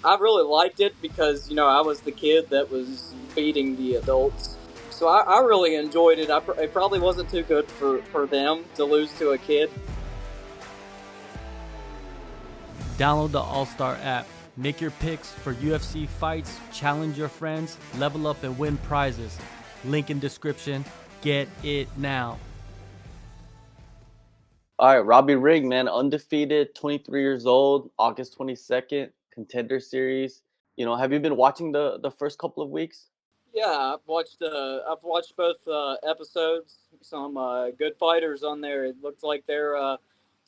I really liked it because, I was the kid that was beating the adults. So I really enjoyed it. It probably wasn't too good for them to lose to a kid. Download the AllStar app. Make your picks for UFC fights, challenge your friends, level up and win prizes. Link in description. Get it now. All right, Robbie Ring, man, undefeated, 23 years old, August 22nd, Contender Series. Have you been watching the first couple of weeks? Yeah, I've watched both episodes. Some good fighters on there. It looks like they're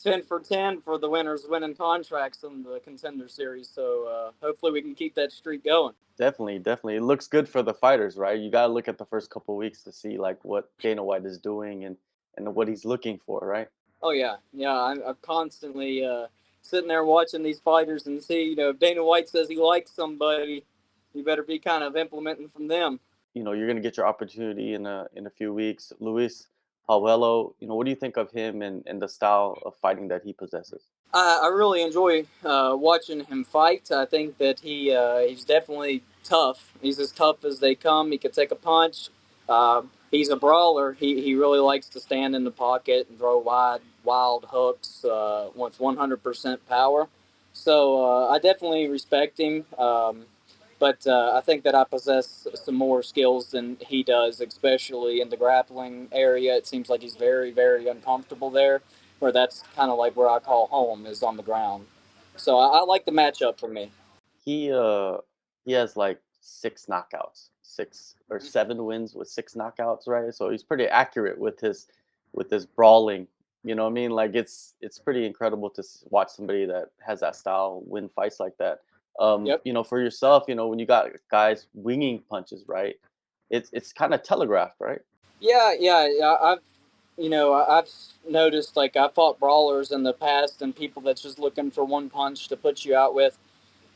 10 for 10 for the winners winning contracts in the Contender Series. So hopefully we can keep that streak going. Definitely, definitely. It looks good for the fighters, right? You got to look at the first couple of weeks to see like what Dana White is doing and what he's looking for, right? Oh yeah, yeah. I'm constantly sitting there watching these fighters and see, if Dana White says he likes somebody, you better be kind of implementing from them. You're going to get your opportunity in a few weeks. Luis Panjuelo, what do you think of him and the style of fighting that he possesses? I really enjoy watching him fight. I think that he's definitely tough. He's as tough as they come. He can take a punch. He's a brawler. He really likes to stand in the pocket and throw wild hooks with 100% power. So I definitely respect him. But I think that I possess some more skills than he does, especially in the grappling area. It seems like he's very, very uncomfortable there, where that's kind of like where I call home is on the ground. So I like the matchup for me. He has like six knockouts, six or seven wins with six knockouts, right? So he's pretty accurate with his brawling. You know what I mean? Like it's pretty incredible to watch somebody that has that style win fights like that. Yep. For yourself, when you got guys winging punches, right? It's kind of telegraphed, right? Yeah. I've noticed like I fought brawlers in the past and people that's just looking for one punch to put you out with.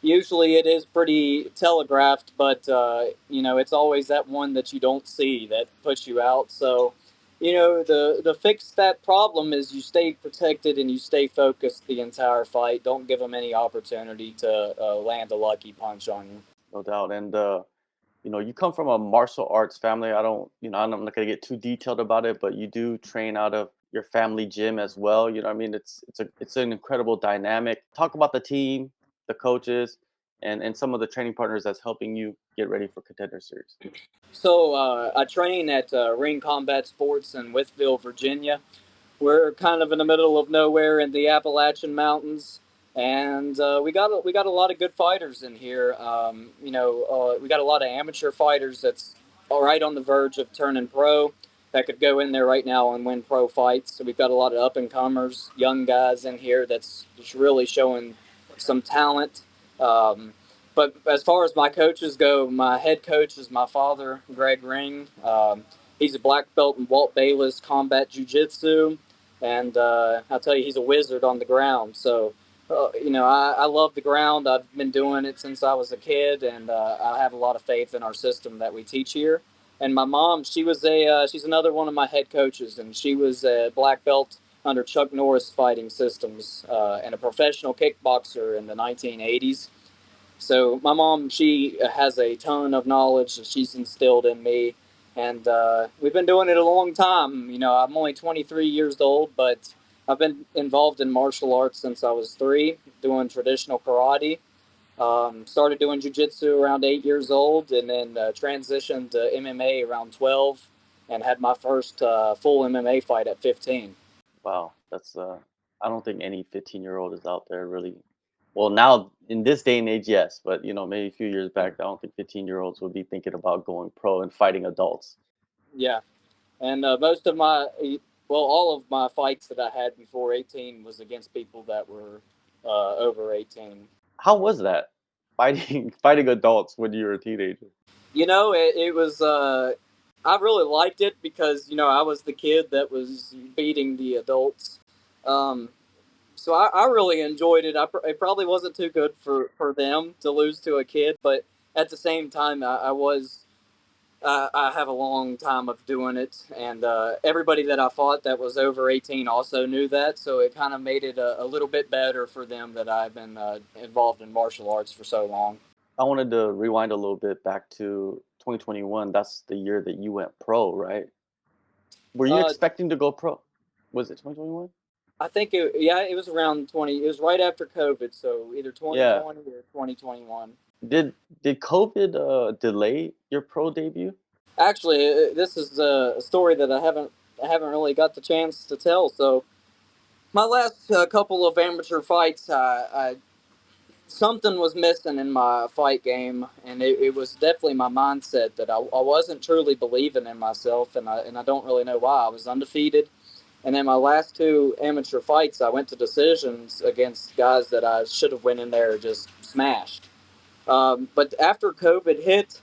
Usually it is pretty telegraphed, but it's always that one that you don't see that puts you out. So, the fix to that problem is you stay protected and you stay focused the entire fight. Don't give them any opportunity to land a lucky punch on you. No doubt. And you come from a martial arts family. I don't, I'm not gonna get too detailed about it, but you do train out of your family gym as well. You know, what I mean, it's an incredible dynamic. Talk about the team, the coaches, and some of the training partners that's helping you get ready for Contender Series. So I train at Ring Combat Sports in Withville, Virginia. We're kind of in the middle of nowhere in the Appalachian Mountains, and we got a lot of good fighters in here. We got a lot of amateur fighters that's all right on the verge of turning pro. That could go in there right now and win pro fights. So we've got a lot of up and comers, young guys in here that's just really showing some talent. But as far as my coaches go, my head coach is my father, Greg Ring. He's a black belt in Walt Bayless combat jiu-jitsu, and I'll tell you, he's a wizard on the ground. So, I love the ground. I've been doing it since I was a kid, and I have a lot of faith in our system that we teach here. And my mom, she's another one of my head coaches, and she was a black belt under Chuck Norris fighting systems and a professional kickboxer in the 1980s. So my mom, she has a ton of knowledge that she's instilled in me, and we've been doing it a long time. I'm only 23 years old, but I've been involved in martial arts since I was 3, doing traditional karate. Started doing jiu-jitsu around 8 years old, and then transitioned to MMA around 12, and had my first full MMA fight at 15. Wow, that's I don't think any 15-year-old is out there really. Well, now in this day and age, yes, but maybe a few years back, I don't think 15-year-olds would be thinking about going pro and fighting adults. Yeah, and most of all of my fights that I had before 18 was against people that were over 18. How was that fighting adults when you were a teenager? It was. I really liked it because I was the kid that was beating the adults. Um, so I really enjoyed it. It probably wasn't too good for them to lose to a kid, but at the same time, I was I have a long time of doing it, and everybody that I fought that was over 18 also knew that, so it kind of made it a little bit better for them that I've been involved in martial arts for so long. I wanted to rewind a little bit back to 2021. That's the year that you went pro, right? Were you Uh, expecting to go pro? Was it 2021? I think it was around 20. It was right after COVID, so either Yeah. 2020 or 2021. Did did COVID delay your pro debut? Actually, this is a story that I haven't really got the chance to tell. So my last couple of amateur fights, something was missing in my fight game, and it was definitely my mindset that I wasn't truly believing in myself, and I don't really know why. I was undefeated, and in my last two amateur fights, I went to decisions against guys that I should have went in there just smashed. But after COVID hit,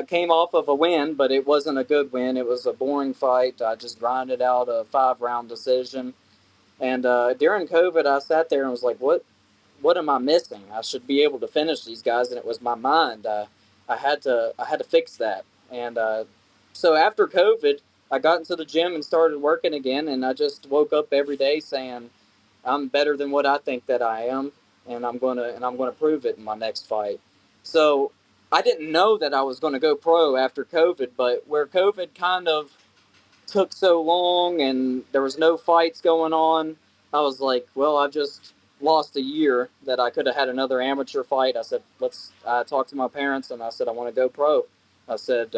came off of a win, but it wasn't a good win. It was a boring fight. I just grinded out a 5 round decision. And during COVID, I sat there and was like, what am I missing? I should be able to finish these guys, and it was my mind. I had to fix that. And so after COVID, I got into the gym and started working again, and I just woke up every day saying, I'm better than what I think that I am, and I'm gonna prove it in my next fight. So I didn't know that I was going to go pro after COVID, but where COVID kind of took so long and there was no fights going on, I was like, well, I've just lost a year that I could have had another amateur fight. I said, let's. I talked to my parents and I said, I want to go pro. I said,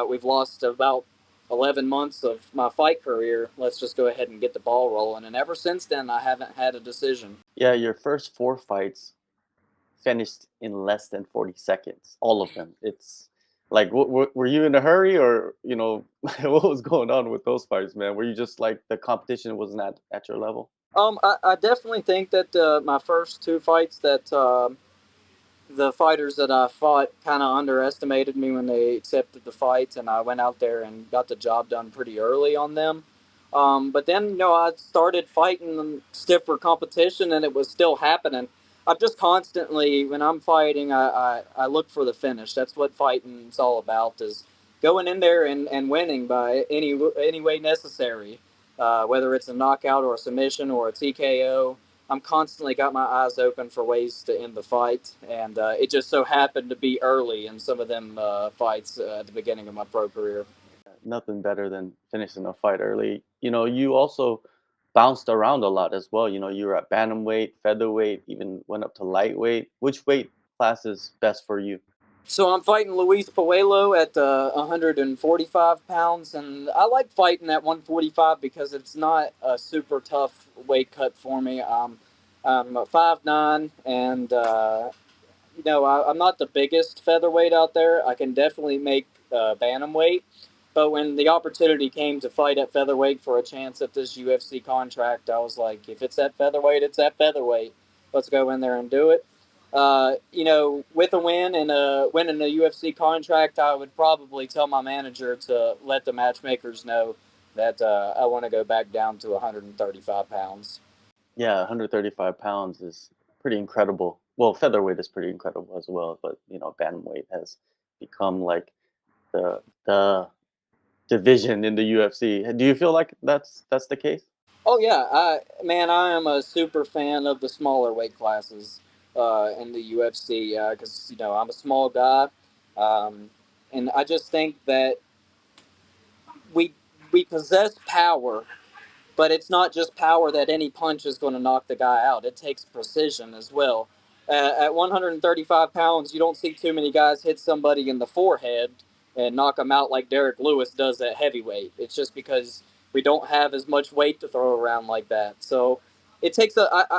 we've lost about 11 months of my fight career. Let's just go ahead and get the ball rolling. And ever since then, I haven't had a decision. Yeah, your first four fights finished in less than 40 seconds, all of them. It's like, were you in a hurry, or what was going on with those fights, man? Were you just like the competition wasn't at your level? I definitely think that my first two fights that the fighters that I fought kind of underestimated me when they accepted the fight, and I went out there and got the job done pretty early on them. But then, I started fighting stiffer competition, and it was still happening. I'm just constantly, when I'm fighting, I look for the finish. That's what fighting's all about, is going in there and winning by any way necessary, whether it's a knockout or a submission or a TKO. I'm constantly got my eyes open for ways to end the fight, and it just so happened to be early in some of them fights at the beginning of my pro career. Nothing better than finishing a fight early. You also bounced around a lot as well. You were at bantamweight, featherweight, even went up to lightweight. Which weight class is best for you? So I'm fighting Luis Panjuelo at 145 pounds, and I like fighting at 145 because it's not a super tough weight cut for me. I'm 5'9", and I'm not the biggest featherweight out there. I can definitely make bantamweight, but when the opportunity came to fight at featherweight for a chance at this UFC contract, I was like, if it's at featherweight, it's at featherweight. Let's go in there and do it. With a win and winning a UFC contract, I would probably tell my manager to let the matchmakers know that I want to go back down to 135 pounds. Yeah, 135 pounds is pretty incredible. Well, featherweight is pretty incredible as well, but bantamweight has become like the division in the UFC. Do you feel like that's the case? Oh yeah, I am a super fan of the smaller weight classes in the UFC because I'm a small guy, um, and I just think that we we possess power, but it's not just power that any punch is going to knock the guy out. It takes precision as well. At 135 pounds, you don't see too many guys hit somebody in the forehead and knock them out like Derek Lewis does at heavyweight. It's just because we don't have as much weight to throw around like that. So it takes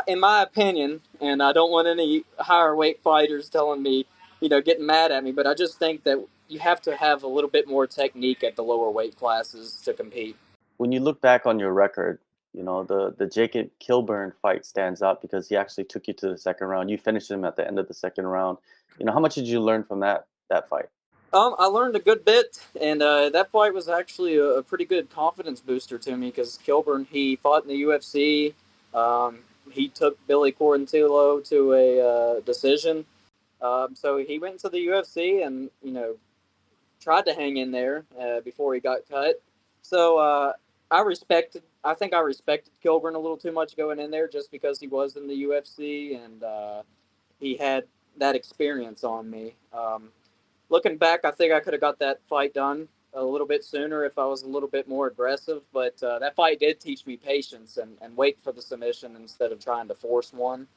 in my opinion, and I don't want any higher weight fighters telling me, getting mad at me, but I just think that you have to have a little bit more technique at the lower weight classes to compete. When you look back on your record, the Jacob Kilburn fight stands out because he actually took you to the second round. You finished him at the end of the second round. How much did you learn from that fight? I learned a good bit, and that fight was actually a pretty good confidence booster to me because Kilburn, he fought in the UFC. Um, he took Billy Quarantillo to a decision. So he went to the UFC and, tried to hang in there before he got cut. So I think I respected Kilburn a little too much going in there just because he was in the UFC and he had that experience on me. Looking back, I think I could have got that fight done a little bit sooner if I was a little bit more aggressive. But that fight did teach me patience and wait for the submission instead of trying to force one.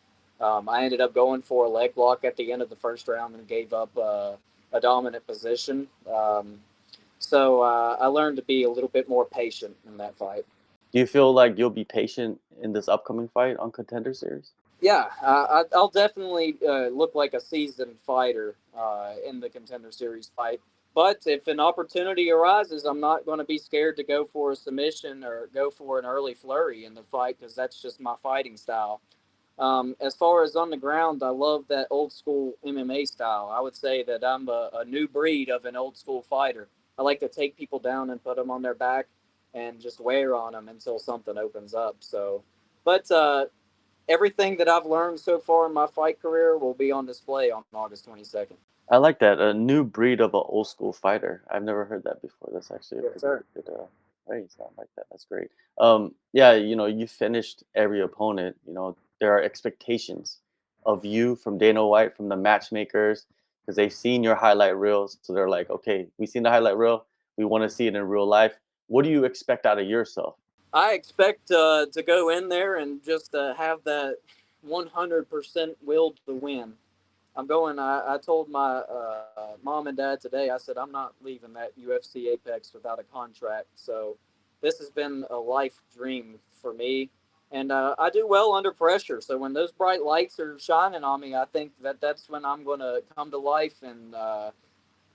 I ended up going for a leg lock at the end of the first round and gave up a dominant position. So I learned to be a little bit more patient in that fight. Do you feel like you'll be patient in this upcoming fight on Contender Series? Yeah, I'll definitely look like a seasoned fighter in the Contender Series fight. But if an opportunity arises, I'm not going to be scared to go for a submission or go for an early flurry in the fight because that's just my fighting style. As far as on the ground, I love that old school MMA style. I would say that I'm a new breed of an old school fighter. I like to take people down and put them on their back and just wear on them until something opens up. So, but everything that I've learned so far in my fight career will be on display on August 22nd. I like that. A new breed of an old school fighter. I've never heard that before. That's actually a Yes, pretty sir. good phrase. I like that. That's great. Yeah, you finished every opponent. There are expectations of you from Dana White, from the matchmakers, because they've seen your highlight reels. So they're like, okay, we've seen the highlight reel. We want to see it in real life. What do you expect out of yourself? I expect to go in there and just have that 100% will to win. I'm going. I told my mom and dad today. I said I'm not leaving that UFC Apex without a contract. So this has been a life dream for me, and I do well under pressure. So when those bright lights are shining on me, I think that that's when I'm going to come to life, and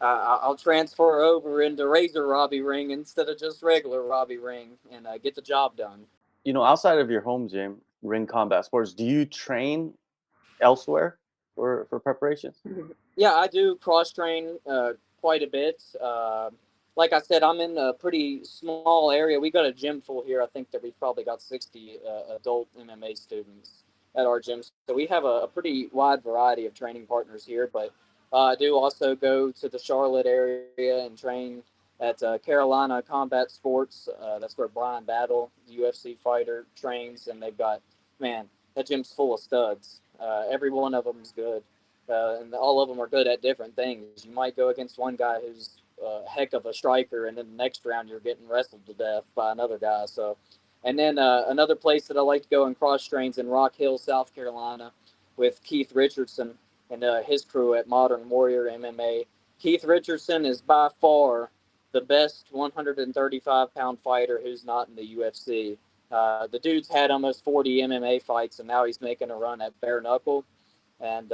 I'll transfer over into Razor Robbie Ring instead of just regular Robbie Ring, and get the job done. Outside of your home gym, Ring Combat Sports, do you train elsewhere for preparations? Yeah, I do cross train quite a bit. Like I said, I'm in a pretty small area. We got a gym full here. I think that we've probably got 60 adult MMA students at our gym. So we have a pretty wide variety of training partners here. But I do also go to the Charlotte area and train at Carolina Combat Sports. That's where Brian Battle, the UFC fighter, trains. And they've got, man, that gym's full of studs. Every one of them is good and all of them are good at different things. You might go against one guy who's a heck of a striker, and then the next round you're getting wrestled to death by another guy. So, and then another place that I like to go and cross trains in Rock Hill, South Carolina, with Keith Richardson and his crew at Modern Warrior MMA. Keith Richardson is by far the best 135-pound fighter who's not in the UFC. The dude's had almost 40 MMA fights, and now he's making a run at bare knuckle and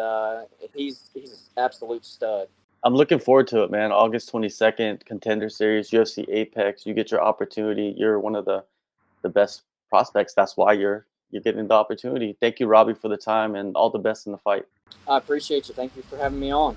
he's an absolute stud. I'm looking forward to it, man. August 22nd, Contender Series, UFC Apex. You get your opportunity. You're one of the best prospects. That's why you're getting the opportunity. Thank you, Robbie, for the time and all the best in the fight. I appreciate you. Thank you for having me on.